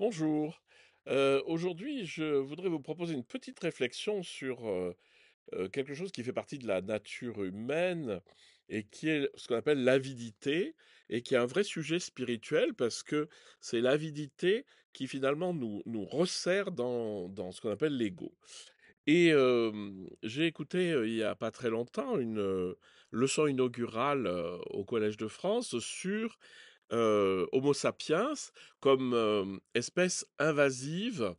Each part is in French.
Bonjour. Aujourd'hui, je voudrais vous proposer une petite réflexion sur quelque chose qui fait partie de la nature humaine et qui est ce qu'on appelle l'avidité et qui est un vrai sujet spirituel parce que c'est l'avidité qui finalement nous resserre dans ce qu'on appelle l'ego. Et j'ai écouté il y a pas très longtemps une leçon inaugurale au Collège de France sur Homo sapiens comme espèce invasive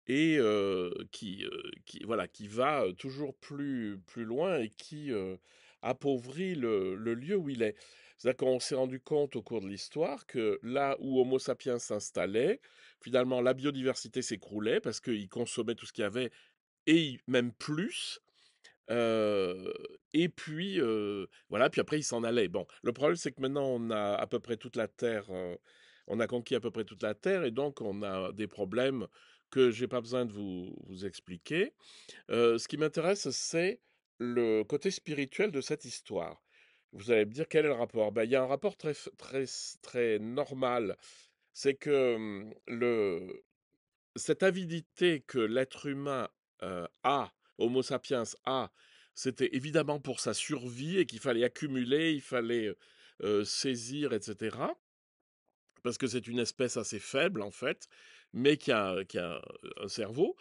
et voilà, qui va toujours plus loin et qui appauvrit le lieu où il est. C'est-à-dire qu'on s'est rendu compte au cours de l'histoire que là où Homo sapiens s'installait, finalement la biodiversité s'écroulait parce qu'il consommait tout ce qu'il y avait et même plus. Heu et puis, voilà, puis après il s'en allait. Bon, le problème c'est que maintenant on a à peu près toute la terre, on a conquis à peu près toute la terre et donc on a des problèmes que j'ai pas besoin de vous expliquer. Ce qui m'intéresse, c'est le côté spirituel de cette histoire. Vous allez me dire quel est le rapport? Ben, il y a un rapport très normal. C'est que, le cette avidité que l'être humain a, Homo sapiens a, c'était évidemment pour sa survie et qu'il fallait accumuler, il fallait saisir, etc. Parce que c'est une espèce assez faible en fait, mais qui a un cerveau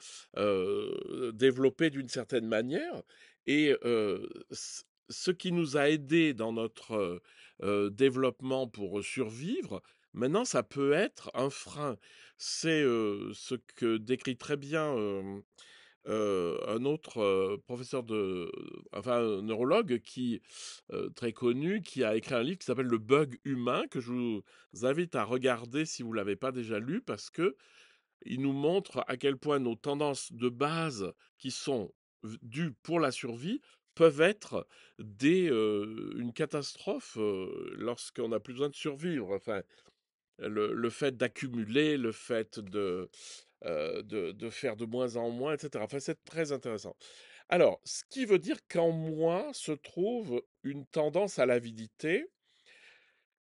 développé d'une certaine manière. Et ce qui nous a aidés dans notre développement pour survivre, maintenant ça peut être un frein. C'est ce que décrit très bien un autre professeur enfin, un neurologue très connu, qui a écrit un livre qui s'appelle Le bug humain, que je vous invite à regarder si vous ne l'avez pas déjà lu, parce que il nous montre à quel point nos tendances de base, qui sont dues pour la survie, peuvent être une catastrophe lorsqu'on n'a plus besoin de survivre. Enfin, le fait d'accumuler, le fait de faire de moins en moins, etc. Enfin, c'est très intéressant. Alors, ce qui veut dire qu'en moi se trouve une tendance à l'avidité,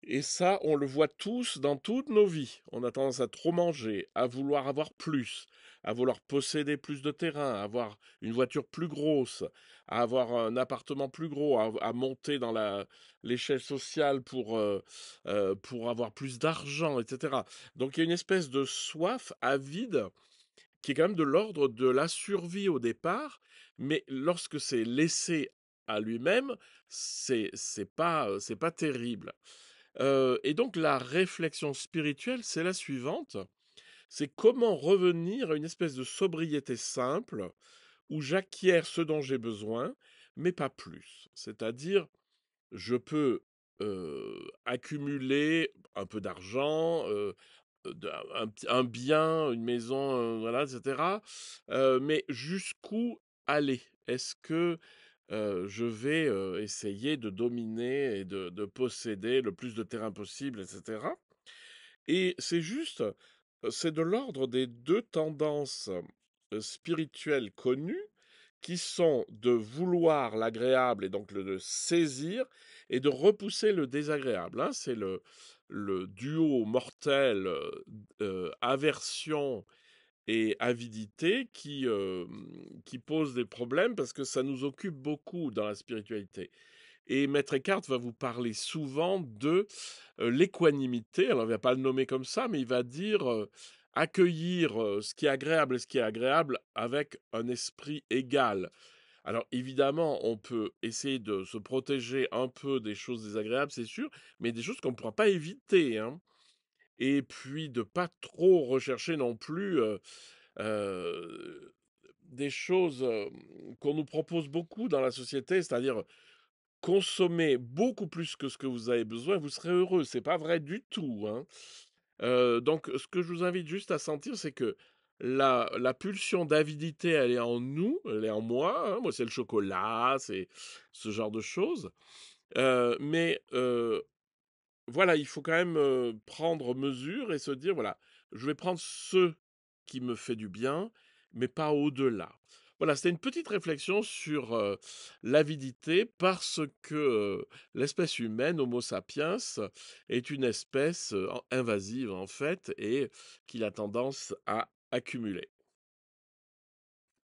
et ça, on le voit tous dans toutes nos vies. On a tendance à trop manger, à vouloir avoir plus, à vouloir posséder plus de terrain, à avoir une voiture plus grosse, à avoir un appartement plus gros, à monter dans l'échelle sociale pour avoir plus d'argent, etc. Donc il y a une espèce de soif avide qui est quand même de l'ordre de la survie au départ, mais lorsque c'est laissé à lui-même, c'est pas terrible. Et donc la réflexion spirituelle, c'est la suivante, c'est comment revenir à une espèce de sobriété simple où j'acquiers ce dont j'ai besoin, mais pas plus. C'est-à-dire, je peux accumuler un peu d'argent, un bien, une maison, voilà, etc. Mais jusqu'où aller? Est-ce que je vais essayer de dominer et de posséder le plus de terrain possible, etc. Et c'est juste, c'est de l'ordre des deux tendances spirituelles connues qui sont de vouloir l'agréable et donc de saisir et de repousser le désagréable, hein. C'est le duo mortel aversion et avidité qui pose des problèmes parce que ça nous occupe beaucoup dans la spiritualité. Et Maître Eckhart va vous parler souvent de l'équanimité. Alors, il ne va pas le nommer comme ça, mais il va dire accueillir ce qui est agréable et ce qui est agréable avec un esprit égal. Alors, évidemment, on peut essayer de se protéger un peu des choses désagréables, c'est sûr, mais des choses qu'on ne pourra pas éviter, hein. Et puis, de pas trop rechercher non plus euh, des choses qu'on nous propose beaucoup dans la société, c'est-à-dire consommez beaucoup plus que ce que vous avez besoin, vous serez heureux. C'est pas vrai du tout, hein. Donc, ce que je vous invite juste à sentir, c'est que la pulsion d'avidité, elle est en nous, elle est en moi, hein. Moi, c'est le chocolat, c'est ce genre de choses. Mais voilà, il faut quand même prendre mesure et se dire, voilà, je vais prendre ce qui me fait du bien, mais pas au-delà. Voilà, c'était une petite réflexion sur, l'avidité parce que, l'espèce humaine, Homo sapiens, est une espèce, invasive en fait et qu'il a tendance à accumuler.